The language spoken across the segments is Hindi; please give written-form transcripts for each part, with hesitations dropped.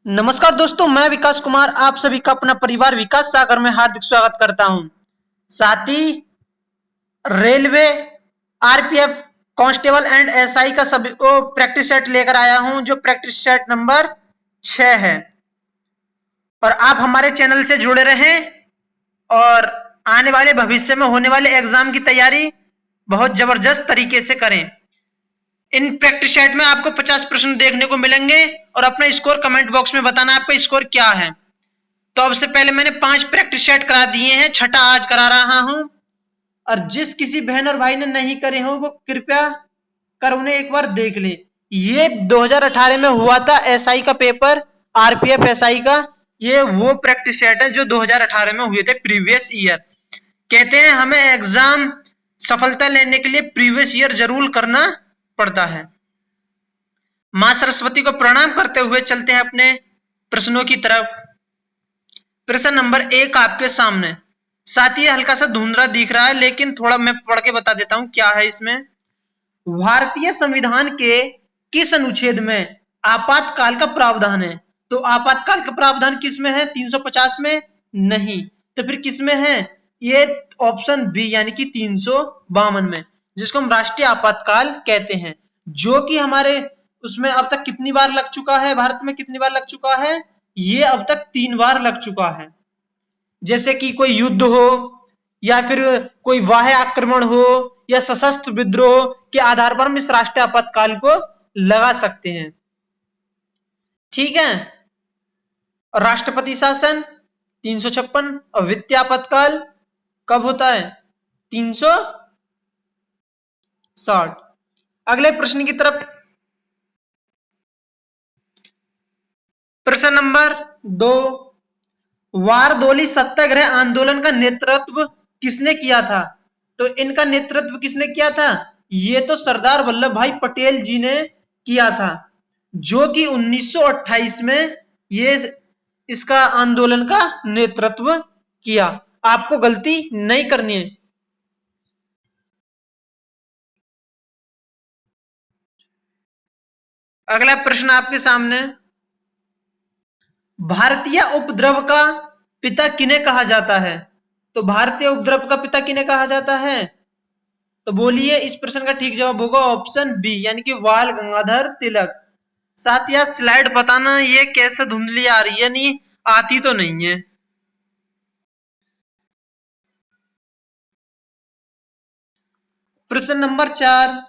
नमस्कार दोस्तों, मैं विकास कुमार आप सभी का अपना परिवार विकास सागर में हार्दिक स्वागत करता हूं। साथ ही railway, RPF, constable and SI का सभी प्रैक्टिस सेट लेकर आया हूं, जो प्रैक्टिस सेट नंबर 6 है। और आप हमारे चैनल से जुड़े रहें और आने वाले भविष्य में होने वाले एग्जाम की तैयारी बहुत जबरदस्त तरीके से करें। इन प्रैक्टिस सेट में आपको 50 प्रश्न देखने को मिलेंगे और अपना स्कोर कमेंट बॉक्स में बताना आपका स्कोर क्या है। तो अब से पहले मैंने 5 प्रैक्टिस सेट करा दिए हैं, छठा आज करा रहा हूं। और जिस किसी बहन और भाई ने नहीं करे हो वो कृपया कर उन्हें एक बार देख ले। ये 2018 में हुआ था एसआई का पेपर, आरपीएफ एसआई का। ये वो प्रैक्टिस सेट है जो 2018 में हुए थे, प्रीवियस ईयर। कहते हैं हमें एग्जाम सफलता लेने के लिए प्रीवियस ईयर जरूर करना पड़ता है। मां सरस्वती को प्रणाम करते हुए चलते हैं अपने प्रश्नों की तरफ। प्रश्न नंबर 1 आपके सामने। साथ ही हल्का सा धुंधला दिख रहा है, लेकिन थोड़ा मैं पढ़ के बता देता हूं क्या है इसमें। भारतीय संविधान के किस अनुच्छेद में आपातकाल का प्रावधान है? तो आपातकाल का प्रावधान किसमें है? 350 में नहीं, तो फिर किसमें है? ये ऑप्शन बी यानी कि 352 में, जिसको हम राष्ट्रीय आपातकाल कहते हैं, जो कि हमारे उसमें अब तक कितनी बार लग चुका है? भारत में कितनी बार लग चुका है? ये अब तक 3 बार लग चुका है। जैसे कि कोई युद्ध हो, या फिर कोई बाह्य आक्रमण हो, या सशस्त्र विद्रोह के आधार पर हम इस राष्ट्रीय आपातकाल को लगा सकते हैं। ठीक है। राष्ट्रपति शासन 356, और वित्तीय आपातकाल कब होता है? 360। अगले प्रश्न की तरफ। प्रश्न नंबर 2, वारदोली सत्याग्रह आंदोलन का नेतृत्व किसने किया था? तो इनका नेतृत्व किसने किया था? ये तो सरदार वल्लभ भाई पटेल जी ने किया था, जो कि 1928 में ये इसका आंदोलन का नेतृत्व किया। आपको गलती नहीं करनी है। अगला प्रश्न आपके सामने। भारतीय उपद्रव का पिता किन्हें कहा जाता है? तो भारतीय उपद्रव का पिता किन्हें कहा जाता है? तो बोलिए, इस प्रश्न का ठीक जवाब होगा ऑप्शन बी यानी कि बाल गंगाधर तिलक। साथ ही स्लाइड बताना ये कैसे धुंधली आ रही है, नहीं आती तो नहीं है। प्रश्न नंबर 4,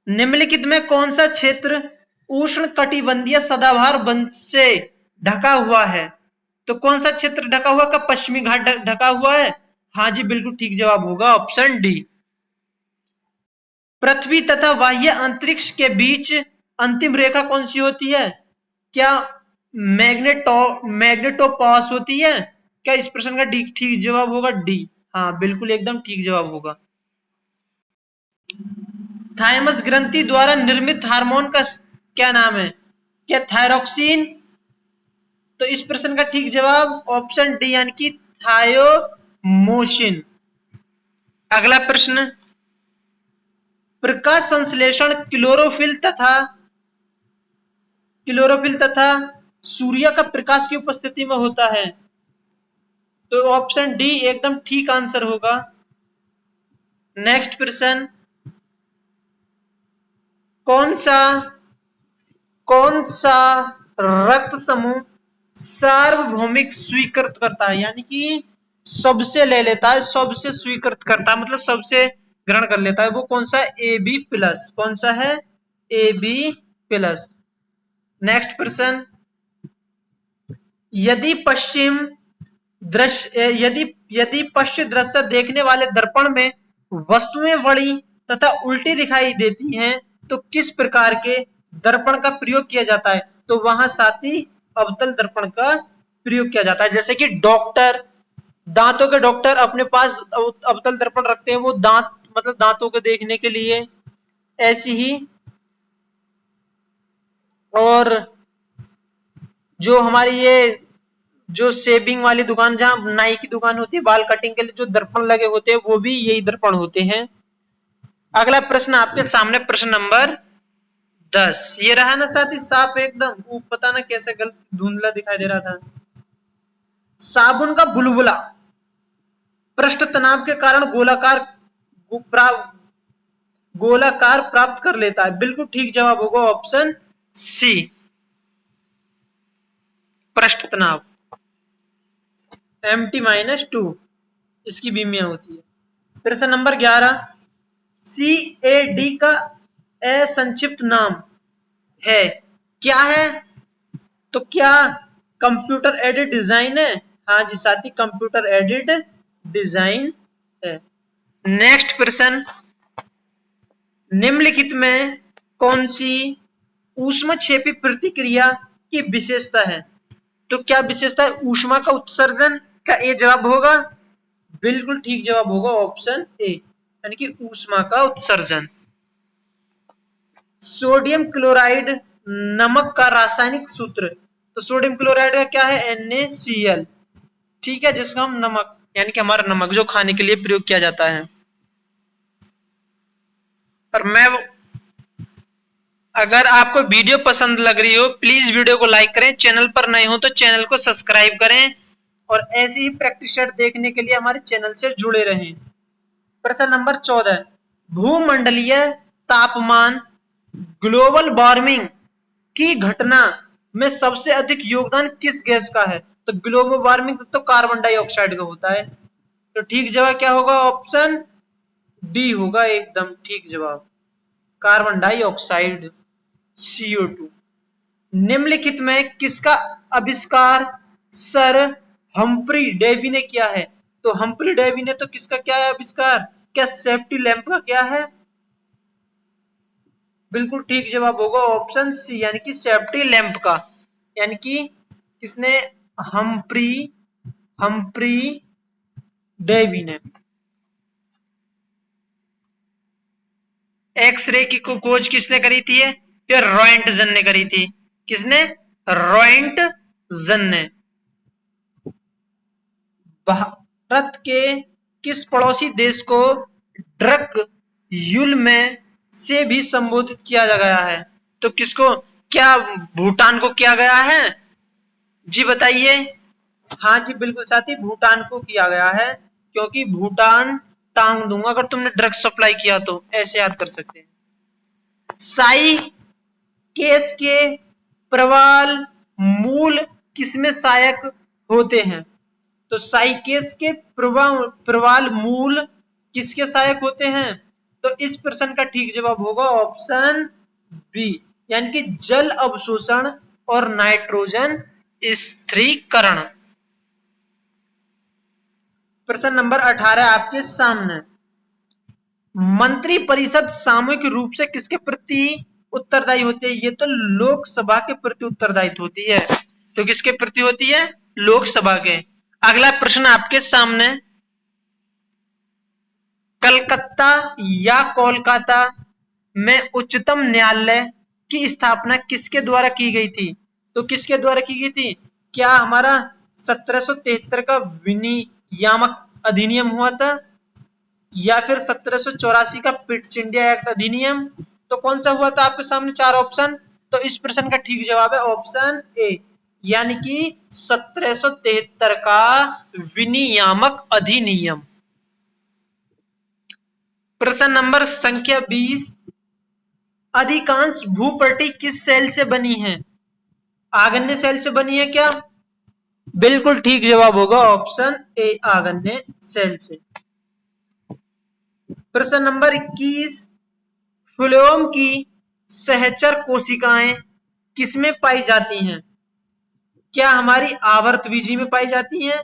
निम्नलिखित में कौन सा क्षेत्र उष्ण कटिबंधीय सदाबहार वन से ढका हुआ है? तो कौन सा क्षेत्र ढका हुआ का? पश्चिमी घाट ढका हुआ है। हाँ जी, बिल्कुल ठीक जवाब होगा ऑप्शन डी। पृथ्वी तथा बाह्य अंतरिक्ष के बीच अंतिम रेखा कौन सी होती है? क्या मैग्नेटोपॉस होती है? क्या इस प्रश्न का ठीक जवाब होगा डी? हाँ बिल्कुल, एकदम ठीक जवाब होगा। थाइमस ग्रंथि द्वारा निर्मित हार्मोन का क्या नाम है? क्या थायरोक्सिन? तो इस प्रश्न का ठीक जवाब ऑप्शन डी यानी कि थायोमोसिन। अगला प्रश्न, प्रकाश संश्लेषण क्लोरोफिल तथा सूर्य का प्रकाश की उपस्थिति में होता है। तो ऑप्शन डी एकदम ठीक आंसर होगा। नेक्स्ट प्रश्न, कौन सा रक्त समूह सार्वभौमिक स्वीकृत करता है, यानी कि सबसे ले लेता है, सबसे स्वीकृत करता है, मतलब सबसे ग्रहण कर लेता है? वो कौन सा? A B plus. कौन सा है? ए बी प्लस। नेक्स्ट प्रश्न, यदि पश्च दृश्य देखने वाले दर्पण में वस्तुएं बड़ी तथा उल्टी दिखाई देती हैं, तो किस प्रकार के दर्पण का प्रयोग किया जाता है? तो वहां साथी अवतल दर्पण का प्रयोग किया जाता है। जैसे कि दांतों के डॉक्टर अपने पास अवतल दर्पण रखते हैं, वो दांतों को देखने के लिए। ऐसी ही और जो हमारी ये जो शेविंग वाली दुकान, जहां नाई की दुकान होती है, बाल कटिंग के लिए जो दर्पण लगे होते हैं, वो भी यही दर्पण होते हैं। अगला प्रश्न आपके सामने, प्रश्न नंबर 10। ये रहा ना साथी साफ एकदम, वो पता ना कैसे गलत धुंधला दिखाई दे रहा था। साबुन का बुलबुला पृष्ठ तनाव के कारण गोलाकार प्राप्त कर लेता है। बिल्कुल ठीक जवाब होगा ऑप्शन सी, पृष्ठ तनाव। MT-2 इसकी बीमिया होती है। प्रश्न नंबर 11, CAD का संक्षिप्त नाम है, क्या है? तो क्या कंप्यूटर एडेड डिजाइन है? हाँ जी साथी, कंप्यूटर एडेड डिजाइन है। नेक्स्ट प्रश्न, निम्नलिखित में कौन सी ऊष्मक्षेपी प्रतिक्रिया की विशेषता है? तो क्या विशेषता है? ऊष्मा का उत्सर्जन का ए जवाब होगा। बिल्कुल ठीक जवाब होगा ऑप्शन ए, यानी कि ऊष्मा का उत्सर्जन। सोडियम क्लोराइड नमक का रासायनिक सूत्र, तो सोडियम क्लोराइड का क्या है? NaCl, ठीक है, जिसका हम नमक यानी कि हमारा नमक जो खाने के लिए प्रयोग किया जाता है। पर मैं अगर आपको वीडियो पसंद लग रही हो प्लीज वीडियो को लाइक करें, चैनल पर नए हो तो चैनल को सब्सक्राइब करें और ऐसी ही प्रैक्टिस सेट देखने के लिए हमारे चैनल से जुड़े रहें। प्रश्न नंबर 14, भूमंडलीय तापमान ग्लोबल वार्मिंग की घटना में सबसे अधिक योगदान किस गैस का है? तो ग्लोबल वार्मिंग तो कार्बन डाइऑक्साइड का होता है। तो ठीक जवाब क्या होगा? ऑप्शन डी होगा एकदम ठीक जवाब, कार्बन डाइऑक्साइड CO2। निम्नलिखित में किसका आविष्कार सर हम्फ्री डेवी ने किया है? तो हम्फ्री डेवी ने तो किसका क्या है आविष्कार? क्या सेफ्टी लैंप का क्या है? बिल्कुल ठीक जवाब होगा ऑप्शन सी, यानी कि सेफ्टी लैंप का, यानी कि किसने? हम्फ्री डेवी ने। एक्सरे की खोज किसने करी थी? ये रॉयंटजन ने करी थी। किसने? रॉयंटजन ने। भारत के किस पड़ोसी देश को ड्रकग्युल में से भी संबोधित किया गया है? तो किसको? क्या भूटान को किया गया है? जी बताइए। हाँ जी बिल्कुल साथी, भूटान को किया गया है, क्योंकि भूटान टांग दूंगा अगर तुमने ड्रग सप्लाई किया तो, ऐसे याद कर सकते हैं। साई केस के प्रवाल मूल किसमें सहायक होते हैं? तो साइकेस के प्रवाल मूल किसके सहायक होते हैं? तो इस प्रश्न का ठीक जवाब होगा ऑप्शन बी, यानी कि जल अवशोषण और नाइट्रोजन स्थिरीकरण। प्रश्न नंबर 18 आपके सामने, मंत्री परिषद सामूहिक रूप से किसके प्रति उत्तरदायी होती है? ये तो लोकसभा के प्रति उत्तरदायित्व होती है। तो किसके प्रति होती है? लोकसभा के। अगला प्रश्न आपके सामने, कलकत्ता या कोलकाता में उच्चतम न्यायालय की स्थापना किसके द्वारा की गई थी? तो किसके द्वारा की गई थी? क्या हमारा 1773 का विनियामक अधिनियम हुआ था, या फिर 1784 का पिट्स इंडिया एक्ट अधिनियम? तो कौन सा हुआ था? आपके सामने चार ऑप्शन, तो इस प्रश्न का ठीक जवाब है ऑप्शन ए, यानी कि 1773 का विनियामक अधिनियम। प्रश्न नंबर संख्या 20, अधिकांश भूपट्टी किस सेल से बनी है? आगन्य सेल से बनी है क्या? बिल्कुल ठीक जवाब होगा ऑप्शन ए, आगन्य सेल से। प्रश्न नंबर 21, फ्लोएम की सहचर कोशिकाएं किसमें पाई जाती हैं? क्या हमारी आवर्तबीजी में पाई जाती हैं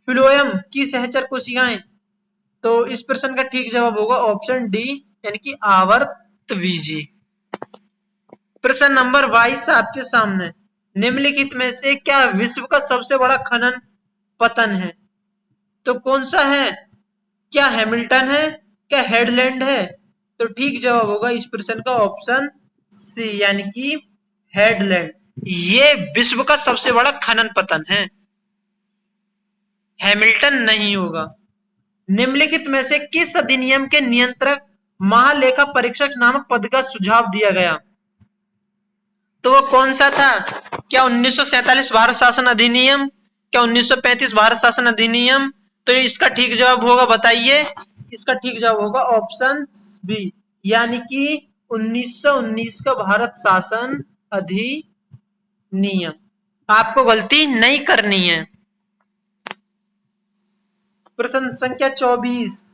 फ्लोएम की सहचर कोशिकाएं? तो इस प्रश्न का ठीक जवाब होगा ऑप्शन डी, यानी कि आवर्तबीजी। प्रश्न नंबर 22 आपके सामने, निम्नलिखित में से क्या विश्व का सबसे बड़ा खनन पतन है? तो कौन सा है? क्या हैमिल्टन है? क्या हेडलैंड है? तो ठीक जवाब होगा इस प्रश्न का ऑप्शन सी, यानी कि हेडलैंड। ये विश्व का सबसे बड़ा खनन पतन है, हैमिल्टन नहीं होगा। निम्नलिखित में से किस अधिनियम के नियंत्रक महालेखा परीक्षक नामक पद का सुझाव दिया गया, तो वो कौन सा था? क्या 1947 भारत शासन अधिनियम, क्या 1935 भारत शासन अधिनियम? तो इसका ठीक जवाब होगा, बताइए। इसका ठीक जवाब होगा ऑप्शन बी, यानी कि 1919 का भारत शासन अधिनियम। आपको गलती नहीं करनी है। प्रश्न संख्या 24,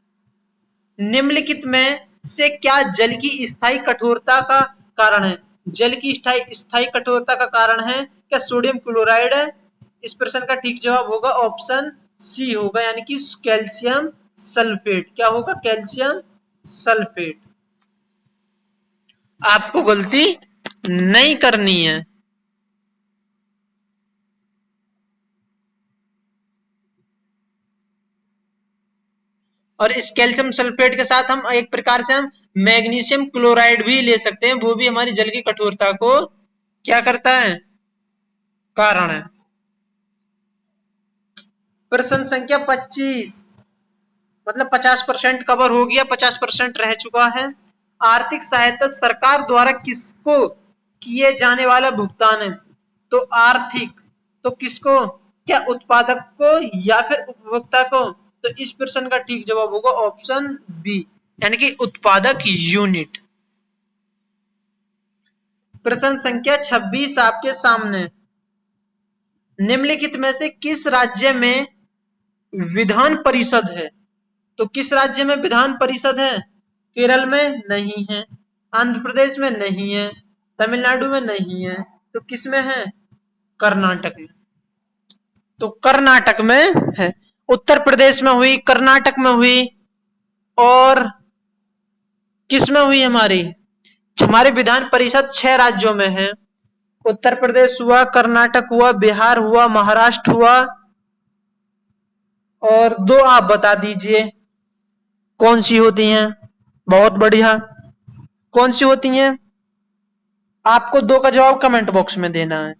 निम्नलिखित में से क्या जल की स्थायी कठोरता का कारण है? जल की स्थायी कठोरता का कारण है क्या सोडियम क्लोराइड है? इस प्रश्न का ठीक जवाब होगा ऑप्शन सी होगा, यानी कि कैल्शियम सल्फेट। क्या होगा? Calcium sulphate. आपको गलती नहीं करनी है। और इस कैल्शियम सल्फेट के साथ हम एक प्रकार से हम मैग्नीशियम क्लोराइड भी ले सकते हैं, वो भी हमारी जल की कठोरता को क्या करता है? कारण है। प्रश्न संख्या 25, मतलब 50% कवर हो गया, 50% रह चुका है। आर्थिक सहायता सरकार द्वारा किसको किए जाने वाला भुगतान है? तो आर्थिक, तो किसको? क्या उत्पादक को या फिर उपभोक्ता को? तो इस प्रश्न का ठीक जवाब होगा ऑप्शन बी, यानी कि उत्पादक यूनिट। प्रश्न संख्या 26 आपके सामने, निम्नलिखित में से किस राज्य में विधान परिषद है? तो किस राज्य में विधान परिषद है? केरल में नहीं है, आंध्र प्रदेश में नहीं है, तमिलनाडु में नहीं है, तो किस में है? कर्नाटक में। तो कर्नाटक में है। उत्तर प्रदेश में हुई, कर्नाटक में हुई, और किस में हुई? हमारे विधान परिषद 6 राज्यों में है। उत्तर प्रदेश हुआ, कर्नाटक हुआ, बिहार हुआ, महाराष्ट्र हुआ, और 2 आप बता दीजिए कौन सी होती हैं। बहुत बढ़िया, कौन सी होती हैं? आपको 2 का जवाब कमेंट बॉक्स में देना है,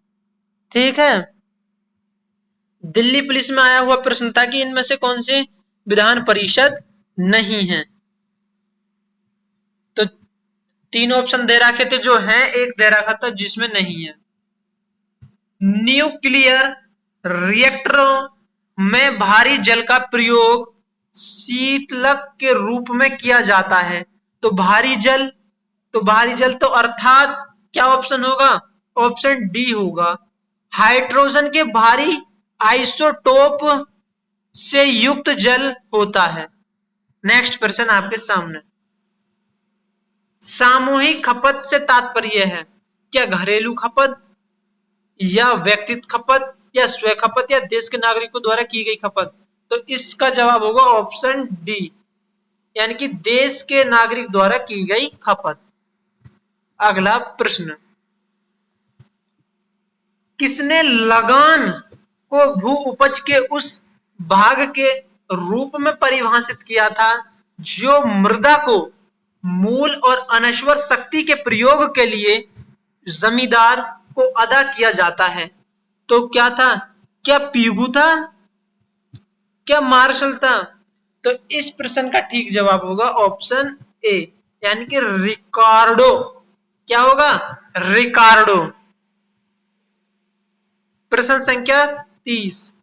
ठीक है। दिल्ली पुलिस में आया हुआ प्रश्न था कि इनमें से कौन सी विधान परिषद नहीं है। तो 3 ऑप्शन दे रखे थे जो है, एक दे रखा था जिसमें नहीं है। न्यूक्लियर रिएक्टरों में भारी जल का प्रयोग शीतलक के रूप में किया जाता है। तो भारी जल, तो अर्थात क्या ऑप्शन होगा? ऑप्शन डी होगा, हाइड्रोजन के भारी आइसोटोप से युक्त जल होता है। नेक्स्ट प्रश्न आपके सामने, सामूहिक खपत से तात्पर्य है क्या घरेलू खपत, या व्यक्तिगत खपत, या स्व खपत, या देश के नागरिकों द्वारा की गई खपत? तो इसका जवाब होगा ऑप्शन डी, यानी कि देश के नागरिक द्वारा की गई खपत। अगला प्रश्न, किसने लगान को भू उपज के उस भाग के रूप में परिभाषित किया था जो मृदा को मूल और अनश्वर शक्ति के प्रयोग के लिए जमींदार को अदा किया जाता है? तो क्या था? क्या पीगू था, क्या मार्शल था? तो इस प्रश्न का ठीक जवाब होगा ऑप्शन ए, यानी कि रिकार्डो। क्या होगा? रिकार्डो। प्रश्न संख्या 30,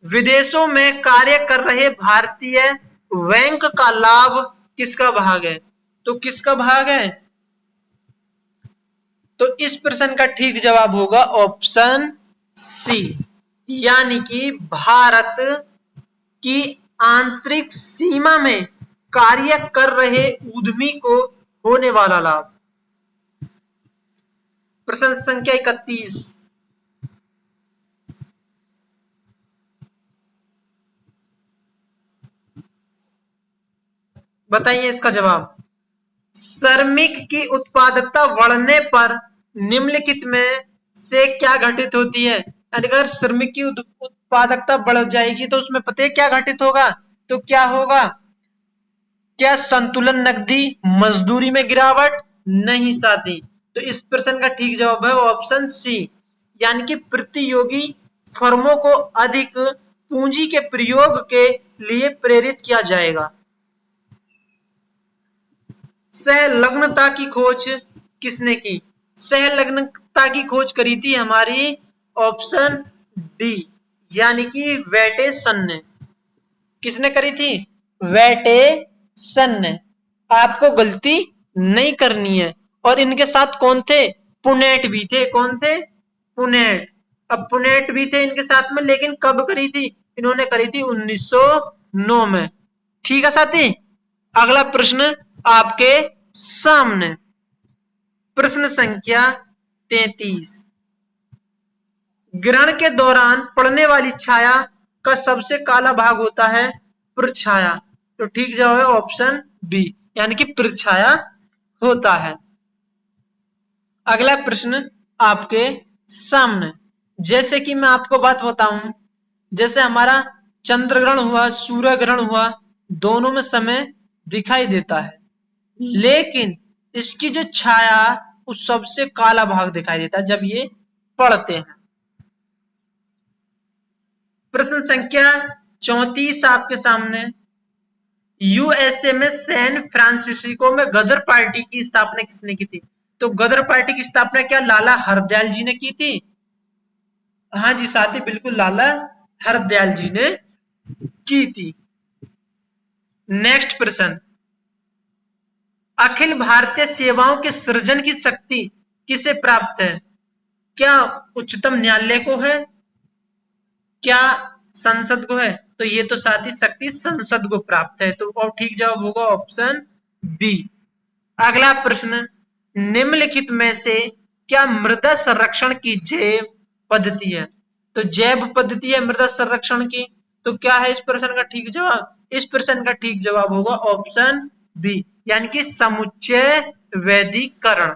विदेशों में कार्य कर रहे भारतीय बैंक का लाभ किसका भाग है? तो किसका भाग है? तो इस प्रश्न का ठीक जवाब होगा ऑप्शन सी, यानी कि भारत की आंतरिक सीमा में कार्य कर रहे उद्यमी को होने वाला लाभ। प्रश्न संख्या 31, बताइए इसका जवाब। श्रमिक की उत्पादकता बढ़ने पर निम्नलिखित में से क्या घटित होती है? अगर श्रमिक की उत्पादकता बढ़ जाएगी तो उसमें पता है क्या घटित होगा? तो क्या होगा? क्या संतुलन नकदी, मजदूरी में गिरावट? नहीं साथी। तो इस प्रश्न का ठीक जवाब है ऑप्शन सी, यानी कि प्रतियोगी फर्मों को अधिक पूंजी के प्रयोग के लिए प्रेरित किया जाएगा। सहलग्नता की खोज किसने की? सहलग्नता की खोज करी थी हमारी ऑप्शन डी यानी कि वेटेसन ने। किसने करी थी? वेटेसन ने। आपको गलती नहीं करनी है। और इनके साथ कौन थे? पुनेट भी थे। कौन थे? पुनेट। अब पुनेट भी थे इनके साथ में, लेकिन कब करी थी? इन्होंने करी थी 1909 में। ठीक है साथी, अगला प्रश्न आपके सामने। प्रश्न संख्या 33। ग्रहण के दौरान पड़ने वाली छाया का सबसे काला भाग होता है प्रछाया। तो ठीक जवाब है ऑप्शन बी यानी कि प्रछाया होता है। अगला प्रश्न आपके सामने। जैसे कि मैं आपको बात बताऊं, जैसे हमारा चंद्र ग्रहण हुआ, सूर्य ग्रहण हुआ, दोनों में समय दिखाई देता है, लेकिन इसकी जो छाया उस सबसे काला भाग दिखाई देता है जब ये पड़ते हैं। प्रश्न संख्या 34 आपके सामने। यूएसए में सैन फ्रांसिस्को में गदर पार्टी की स्थापना किसने की थी? तो गदर पार्टी की स्थापना क्या लाला हरदयाल जी ने की थी? हाँ जी साथी, बिल्कुल लाला हरदयाल जी ने की थी। नेक्स्ट प्रश्न। अखिल भारतीय सेवाओं के सृजन की शक्ति किसे प्राप्त है? क्या उच्चतम न्यायालय को है? क्या संसद को है? तो ये तो साथी शक्ति संसद को प्राप्त है। तो और ठीक जवाब होगा ऑप्शन बी। अगला प्रश्न। निम्नलिखित में से क्या मृदा संरक्षण की जैव पद्धति है? तो जैव पद्धति है मृदा संरक्षण की। तो क्या है इस प्रश्न का ठीक जवाब? इस प्रश्न का ठीक जवाब होगा ऑप्शन बी यानी कि समुच्चय वैदिकरण।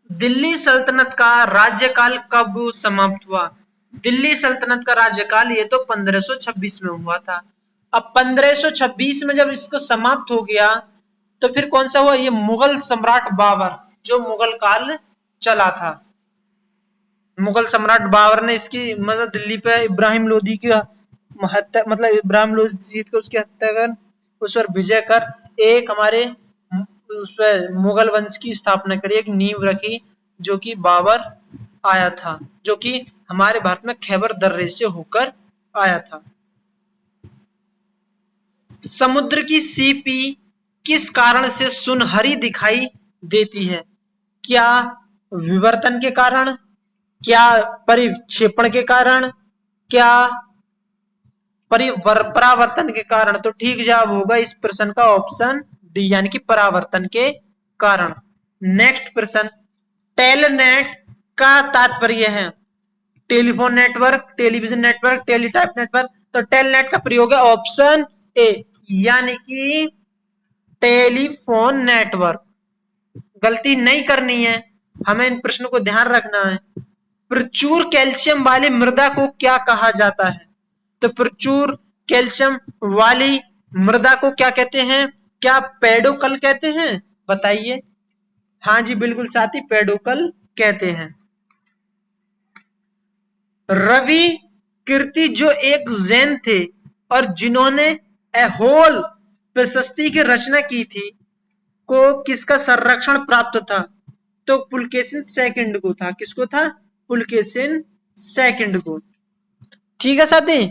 दिल्ली सल्तनत का राज्यकाल कब समाप्त हुआ? दिल्ली सल्तनत का राज्यकाल ये तो 1526 में हुआ था। अब 1526 में जब इसको समाप्त हो गया तो फिर कौन सा हुआ? ये मुगल सम्राट बाबर, जो मुगल काल चला था। मुगल सम्राट बाबर ने इसकी मतलब दिल्ली पे इब्राहिम लोदी की हत्या, मतलब इब्राहिम लोदी जीत कर उसकी हत्या कर उस पर विजय कर एक हमारे उस पर मुगल वंश की स्थापना करी, एक नींव रखी जो कि बाबर आया था, जो कि हमारे भारत में खैबर दर्रे से होकर आया था। समुद्र की सीपी किस कारण से सुनहरी दिखाई देती है? क्या विवर्तन के कारण? क्या परिक्षेपण के कारण? क्या परावर्तन के कारण? तो ठीक जवाब होगा इस प्रश्न का ऑप्शन डी यानी कि परावर्तन के कारण। नेक्स्ट प्रश्न। टेलनेट का तात्पर्य है telephone network, television network, teletype network. तो टेलनेट का प्रयोग है ऑप्शन ए यानी कि टेलीफोन नेटवर्क। गलती नहीं करनी है, हमें इन प्रश्नों को ध्यान रखना है। प्रचुर कैल्शियम वाली मृदा को क्या कहा जाता है? तो प्रचुर कैल्शियम वाली मृदा को क्या कहते हैं? क्या पेडोकल कहते हैं? बताइए। हाँ जी बिल्कुल साथी, पेडोकल कहते हैं। रवि कीर्ति जो एक जैन थे और जिन्होंने एहोल प्रशस्ति की रचना की थी, को किसका संरक्षण प्राप्त था? तो पुलकेशिन सेकंड को था। किसको था? पुलकेशिन सेकंड को। ठीक है साथी,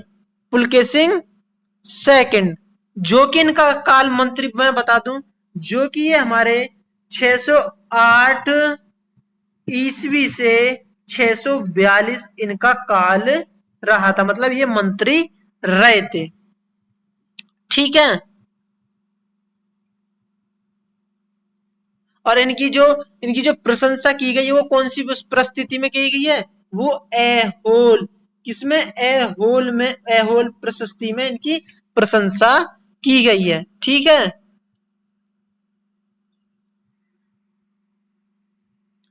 पुलकेशिन सेकंड, जो कि इनका काल मंत्री मैं बता दूं, जो कि ये हमारे 608 ईस्वी से 642 इनका काल रहा था, मतलब ये मंत्री रहे थे। ठीक है, और इनकी जो प्रशंसा की गई है वो कौन सी परिस्थिति में की गई है? वो एहोल, किसमें? एहोल में, एहोल प्रशस्ति में इनकी प्रशंसा की गई है। ठीक है,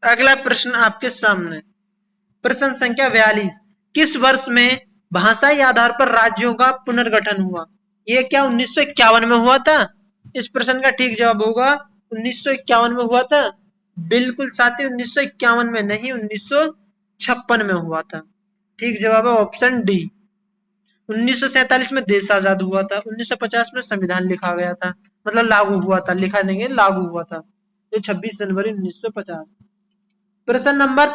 अगला प्रश्न आपके सामने। प्रश्न संख्या 42। किस वर्ष में भाषाई आधार पर राज्यों का पुनर्गठन हुआ? ये क्या 1951 में हुआ था? इस प्रश्न का ठीक जवाब होगा 1951 में हुआ था। बिल्कुल साथी, 1951 में नहीं, 1956 में हुआ था। ठीक जवाब है ऑप्शन डी। 1947 में देश आजाद हुआ था, 1950 में संविधान लिखा गया था, मतलब लागू हुआ था, लिखा नहीं है, लागू हुआ था, ये 26 जनवरी 1950। प्रश्न नंबर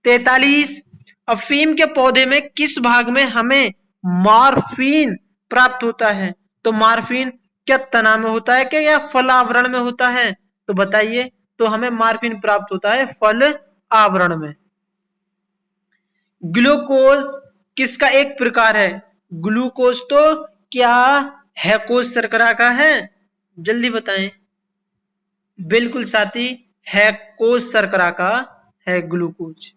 43, अफीम के पौधे में किस भाग में हमें मॉर्फिन प्राप्त होता है? तो मॉर्फिन क्या तना में होता है क्या, या फल आवरण में होता है? तो बताइए। तो हमें मॉर्फिन प्राप्त होता है फल आवरण में। ग्लूकोज किसका एक प्रकार है? ग्लूकोज तो क्या हैकोज शर्करा का है? जल्दी बताएं। बिल्कुल साथी, हैकोज शर्करा का है ग्लूकोज।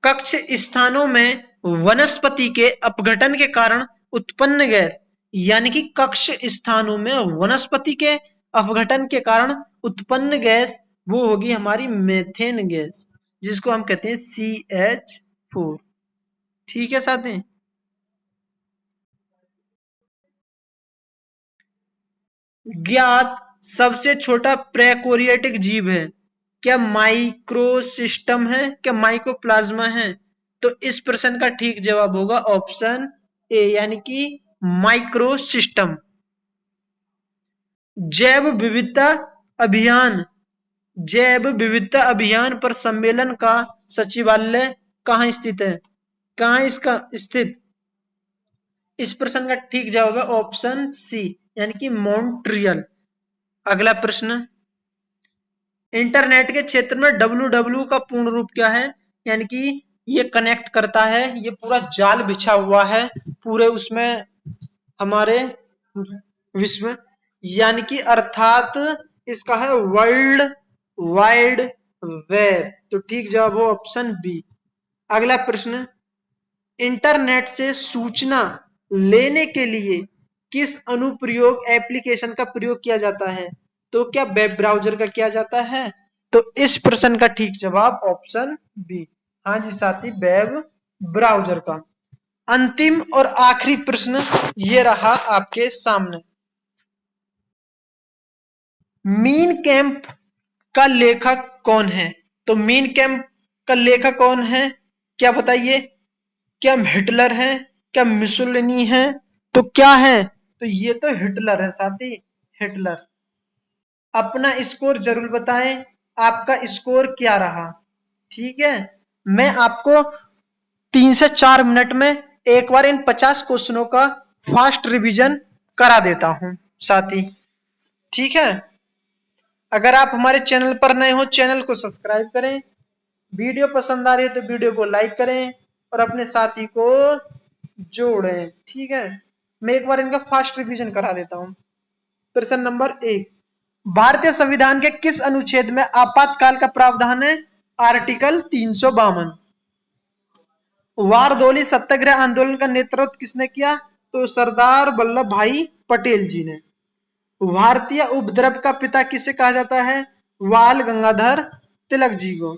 कक्ष स्थानों में वनस्पति के अपघटन के कारण उत्पन्न गैस, यानी कि कक्ष स्थानों में वनस्पति के अपघटन के कारण उत्पन्न गैस वो होगी हमारी मेथेन गैस, जिसको हम कहते हैं CH4। ठीक है साथी। ज्ञात सबसे छोटा प्रोकैरियोटिक जीव है? क्या माइक्रोसिस्टम है, क्या माइकोप्लाज्मा है? तो इस प्रश्न का ठीक जवाब होगा ऑप्शन ए, यानी कि माइक्रोसिस्टम। जैव विविधता अभियान, जैव विविधता अभियान पर सम्मेलन का सचिवालय कहाँ स्थित है? कहाँ इसका स्थित? इस प्रश्न का ठीक जवाब है ऑप्शन सी, यानी कि मॉन्ट्रियल। अगला प्रश्न, इंटरनेट के क्षेत्र में www का पूर्ण रूप क्या है? यानी कि ये कनेक्ट करता है, ये पूरा जाल बिछा हुआ है पूरे उसमें हमारे विश्व में, यानी कि अर्थात इसका है वर्ल्ड वाइड वेब। तो ठीक जवाब हो ऑप्शन बी। अगला प्रश्न, इंटरनेट से सूचना लेने के लिए किस अनुप्रयोग एप्लीकेशन का प्रयोग किया जाता है? तो क्या वेब ब्राउजर का किया जाता है? तो इस प्रश्न का ठीक जवाब ऑप्शन बी, हाँ जी साथी, वेब ब्राउजर का। अंतिम और आखिरी प्रश्न ये रहा आपके सामने। मीन कैंप का लेखक कौन है? तो मीन कैंप का लेखक कौन है, क्या बताइए? क्या हिटलर है, क्या मुसोलिनी है, तो क्या है? तो ये तो हिटलर है साथी, हिटलर। अपना स्कोर जरूर बताएं, आपका स्कोर क्या रहा। ठीक है, मैं आपको 3 से 4 मिनट में एक बार इन 50 क्वेश्चनों का फास्ट रिवीजन करा देता हूं साथी। ठीक है, अगर आप हमारे चैनल पर नए हो, चैनल को सब्सक्राइब करें, वीडियो पसंद आ रही है तो वीडियो को लाइक करें और अपने साथी को जोड़ें। ठीक है, मैं एक बार इनका फास्ट रिवीजन करा देता हूं। प्रश्न नंबर 1, भारतीय संविधान के किस अनुच्छेद में आपातकाल का प्रावधान है? आर्टिकल 352। वारदोली सत्याग्रह आंदोलन का नेतृत्व किसने किया? तो सरदार वल्लभ भाई पटेल जी ने। भारतीय उपद्रव का पिता किसे कहा जाता है? बाल गंगाधर तिलक जी को।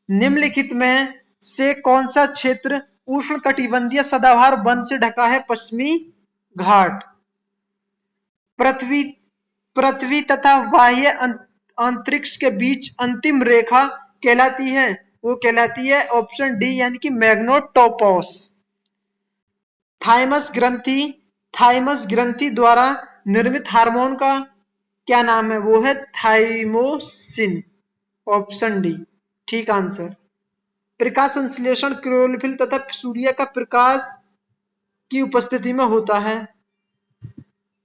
निम्नलिखित में से कौन सा क्षेत्र उष्णकटिबंधीय सदाबहार वन से ढका है? पश्चिमी घाट। पृथ्वी पृथ्वी तथा बाह्य अंतरिक्ष के बीच अंतिम रेखा कहलाती है? वो कहलाती है ऑप्शन डी, यानी कि मैग्नेटोपॉस। थाइमस ग्रंथि, थाइमस ग्रंथि द्वारा निर्मित हार्मोन का क्या नाम है? वो है थाइमोसिन, ऑप्शन डी ठीक आंसर। प्रकाश संश्लेषण क्लोरोफिल तथा सूर्य का प्रकाश की उपस्थिति में होता है।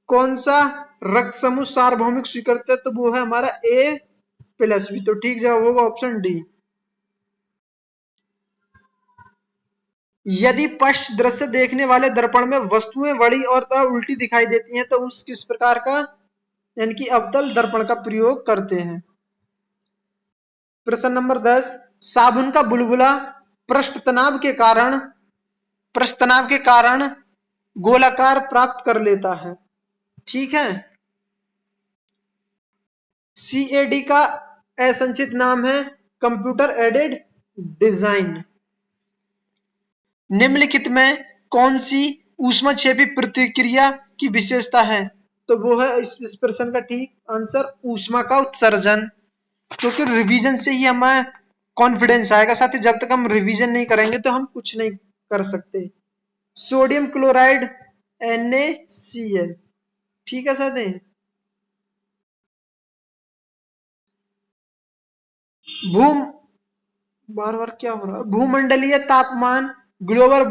कौन सा रक्त समूह सार्वभौमिक स्वीकृत है? तो वो है हमारा A+B। तो ठीक जवाब होगा ऑप्शन डी। यदि पश्च दृश्य देखने वाले दर्पण में वस्तुएं बड़ी और उल्टी दिखाई देती हैं तो उस किस प्रकार का, यानी कि अवतल दर्पण का प्रयोग करते हैं। प्रश्न नंबर 10, साबुन का बुलबुला पृष्ठ तनाव के कारण गोलाकार प्राप्त कर लेता है। ठीक है, CAD का असंचित नाम है कंप्यूटर एडेड डिजाइन। निम्नलिखित में कौन सी ऊष्मक्षेपी प्रतिक्रिया की विशेषता है? तो वो है इस प्रश्न का ठीक आंसर ऊष्मा का उत्सर्जन। क्योंकि रिवीजन से ही हमें कॉन्फिडेंस आएगा साथ ही, जब तक हम रिवीजन नहीं करेंगे तो हम कुछ नहीं कर सकते। Sodium chloride NaCl। ठीक है साथी। भूम बार बार क्या हो रहा है? भूमंडलीय तापमान ग्लोबल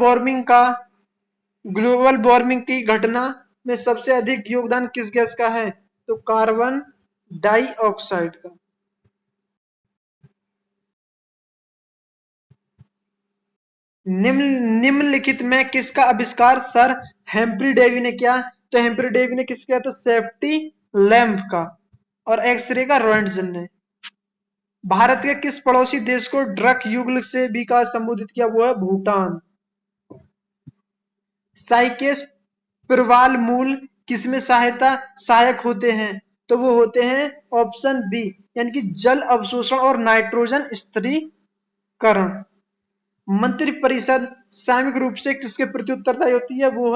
वार्मिंग की घटना में सबसे अधिक योगदान किस गैस का है? तो कार्बन डाइऑक्साइड का। निम्नलिखित में किसका आविष्कार सर हेम्फ्री डेवी ने किया? तो हेम्फ्री डेवी ने किसका? तो सेफ्टी लैंप का। और एक्सरे का रोएंटजन ने। भारत के किस पड़ोसी देश को ड्रक युगल से भी का संबोधित किया? वो है भूटान। साइकेस प्रवाल मूल किसमें सहायक होते हैं? तो वो होते हैं ऑप्शन बी, यानी कि जल अवशोषण और नाइट्रोजन स्थिरीकरण। मंत्रिपरिषद सामूहिक रूप से किसके प्रति उत्तरदायी होती है? वो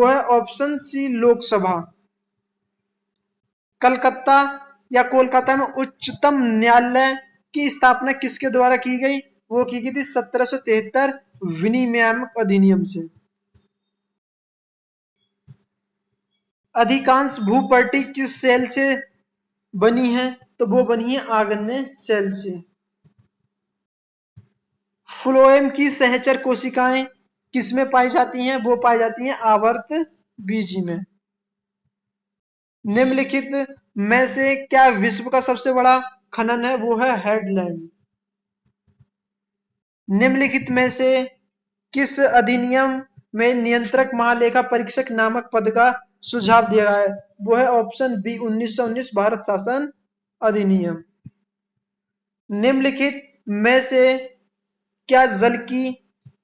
है ऑप्शन सी, लोकसभा। कलकत्ता या कोलकाता में उच्चतम न्यायालय की स्थापना किसके द्वारा की गई? वो की गई थी 1773 विनियामक अधिनियम से। अधिकांश भूपर्टी किस सेल से बनी है? तो वो बनी है आग्नेय सेल से। फ्लोएम की सहचर कोशिकाएं किसमें पाई जाती हैं? वो पाई जाती हैं आवर्त बीजी में। निम्नलिखित में से क्या विश्व का सबसे बड़ा खनन है? वो है हेडलैंड। निम्नलिखित में से किस अधिनियम में नियंत्रक महालेखा परीक्षक नामक पद का सुझाव दिया गया है? वो है ऑप्शन बी, 1919 भारत शासन अधिनियम। निम्नलिखित में से क्या जल की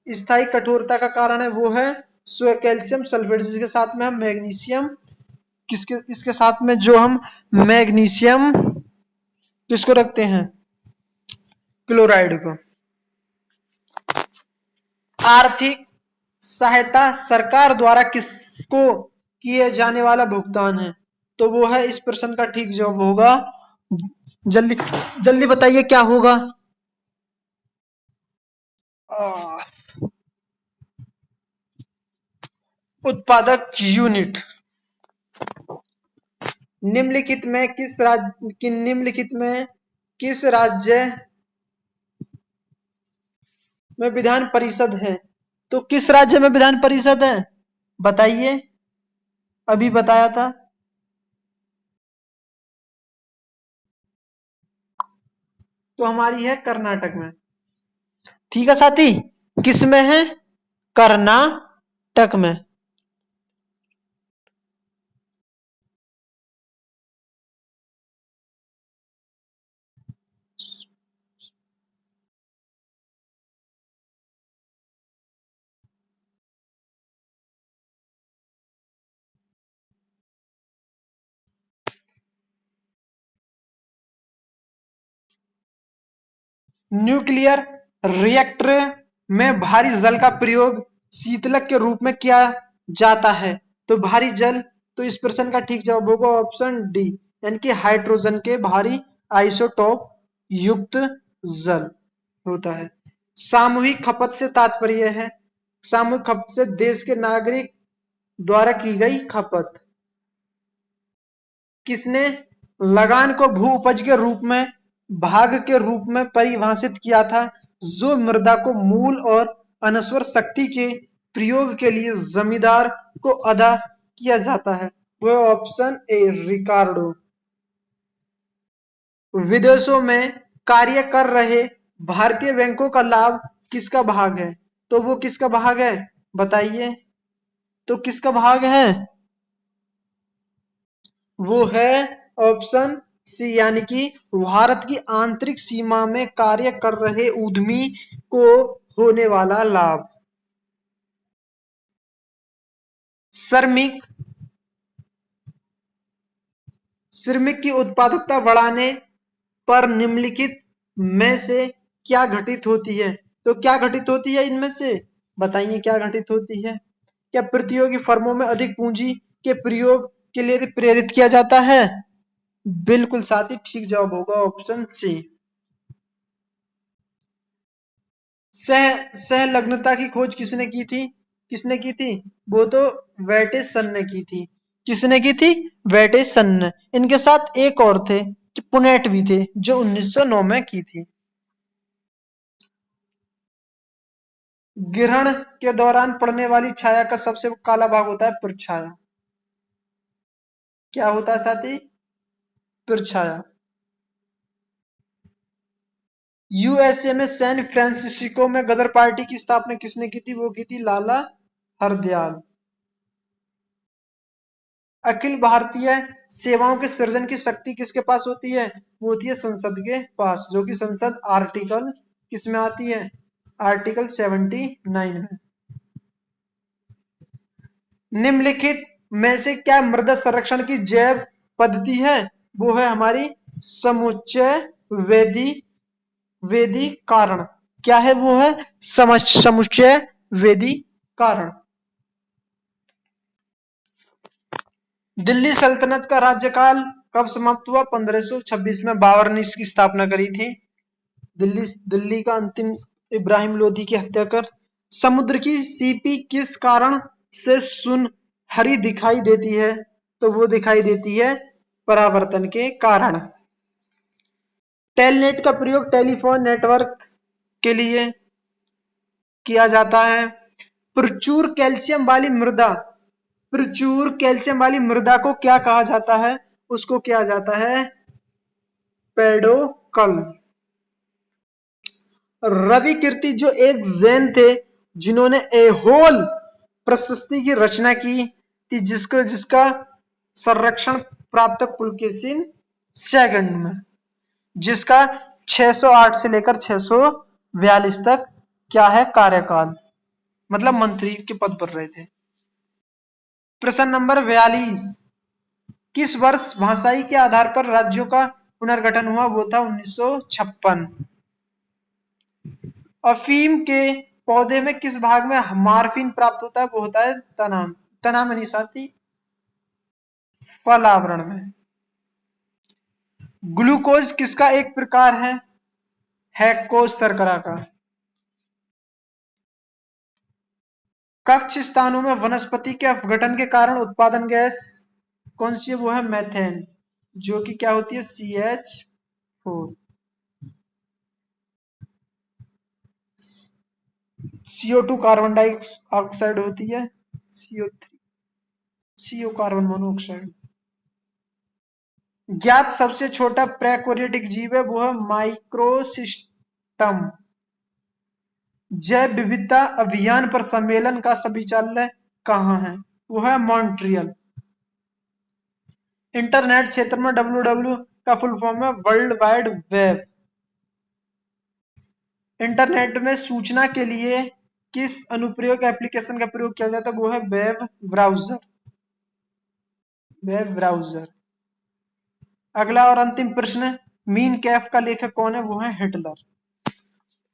स्थायी कठोरता का कारण है? वो है कैल्शियम सल्फेट, जिसके साथ में हम मैग्नीशियम इसके साथ में जो हम मैग्नीशियम किसको रखते हैं? क्लोराइड को। आर्थिक सहायता सरकार द्वारा किसको किए जाने वाला भुगतान है? तो वो है, इस प्रश्न का ठीक जवाब होगा, जल्दी जल्दी बताइए क्या होगा? उत्पादक यूनिट। निम्नलिखित में किस राज्य में विधान परिषद है? तो किस राज्य में विधान परिषद है? बताइए, अभी बताया था। तो हमारी है कर्नाटक में। ठीक है साथी, किस में है? कर्नाटक में। न्यूक्लियर रिएक्टर में भारी जल का प्रयोग शीतलक के रूप में किया जाता है। तो भारी जल, तो इस प्रश्न का ठीक जवाब होगा ऑप्शन डी, यानी कि हाइड्रोजन के भारी आइसोटोप युक्त जल होता है। सामूहिक खपत से तात्पर्य है? सामूहिक खपत से देश के नागरिक द्वारा की गई खपत। किसने लगान को भू उपज के रूप में भाग के रूप में परिभाषित किया था, जो मृदा को मूल और अनश्वर शक्ति के प्रयोग के लिए जमींदार को अदा किया जाता है? वो ऑप्शन ए, रिकार्डो। विदेशों में कार्य कर रहे भारतीय बैंकों का लाभ किसका भाग है? तो वो किसका भाग है? बताइए, तो किसका भाग है? वो है ऑप्शन सी, यानी कि भारत की आंतरिक सीमा में कार्य कर रहे उद्यमी को होने वाला लाभ। श्रमिक श्रमिक की उत्पादकता बढ़ाने पर निम्नलिखित में से क्या घटित होती है? तो क्या घटित होती है इनमें से? बताइए क्या घटित होती है? क्या प्रतियोगी फर्मों में अधिक पूंजी के प्रयोग के लिए प्रेरित किया जाता है? बिल्कुल साथी, ठीक जवाब होगा ऑप्शन सी। सहलग्नता की खोज किसने की थी? वो तो वेटेसन ने की थी। किसने की थी? वेटेसन ने। इनके साथ एक और थे कि पुनेट भी थे, जो 1909 में की थी। ग्रहण के दौरान पड़ने वाली छाया का सबसे काला भाग होता है प्रछाया। क्या होता है साथी? प्रछाया। यूएसए में सैन फ्रांसिस्को में गदर पार्टी की स्थापना किसने की थी? वो की थी लाला हरदयाल। अखिल भारतीय सेवाओं के सृजन की शक्ति किसके पास होती है? वो होती है संसद के पास, जो कि संसद आर्टिकल किस में आती है? आर्टिकल 79 में। निम्नलिखित में से क्या मृदा संरक्षण की जैव पद्धति है? वो है हमारी समुच्चय वेदी कारण। क्या है? वो है समुच्चय वेदी कारण। दिल्ली सल्तनत का राज्यकाल कब समाप्त हुआ? 1526 में बाबर ने इसकी स्थापना करी थी। दिल्ली का अंतिम इब्राहिम लोदी की हत्या कर। समुद्र की सीपी किस कारण से सुनहरी दिखाई देती है? तो वो दिखाई देती है परावर्तन के कारण। टेलनेट का प्रयोग टेलीफोन नेटवर्क के लिए किया जाता है। प्रचुर कैल्शियम वाली मृदा को क्या कहा जाता है? उसको क्या जाता है? पेडोकल। रवि कीर्ति जो एक जैन थे, जिन्होंने एहोल प्रशस्ति की रचना की थी, जिसका संरक्षण प्राप्त पुलकेशिन सेकंड में, जिसका 608 से लेकर 642 तक क्या है? कार्यकाल, मतलब मंत्री के पद पर रहे थे। प्रश्न नंबर 42, किस वर्ष भाषाई के आधार पर राज्यों का पुनर्गठन हुआ? वो था 1956। अफीम के पौधे में किस भाग में मार्फिन प्राप्त होता है? वो होता है तना में निशाती फल आवरण में। ग्लूकोज किसका एक प्रकार है? हैक्टोज शर्करा का। कक्ष स्थानों में वनस्पति के अपघटन के कारण उत्पादन गैस कौन सी है? वो है मेथेन, जो कि क्या होती है? CH4। CO2 कार्बन डाइऑक्साइड होती है। CO3 CO carbon monoxide. ज्ञात सबसे छोटा प्रोकैरियोटिक जीव है, वो है माइक्रोसिस्टम। जैव विविधता अभियान पर सम्मेलन का संचालय कहाँ है? वो है मॉन्ट्रियल। इंटरनेट क्षेत्र में WWW का फुल फॉर्म है वर्ल्ड वाइड वेब। इंटरनेट में सूचना के लिए किस अनुप्रयोग एप्लीकेशन का प्रयोग किया जाता है? वो है वेब ब्राउजर। अगला और अंतिम प्रश्न, मीन कैफ का लेखक कौन है? वो है हिटलर।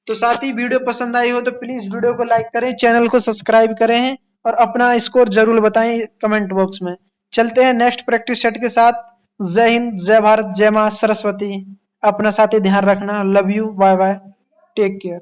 तो साथ ही वीडियो पसंद आई हो तो प्लीज वीडियो को लाइक करें, चैनल को सब्सक्राइब करें और अपना स्कोर जरूर बताएं कमेंट बॉक्स में। चलते हैं नेक्स्ट प्रैक्टिस सेट के साथ। जय हिंद, जय भारत, जय मां सरस्वती। अपना साथी ध्यान रखना। Love you, bye bye, take care.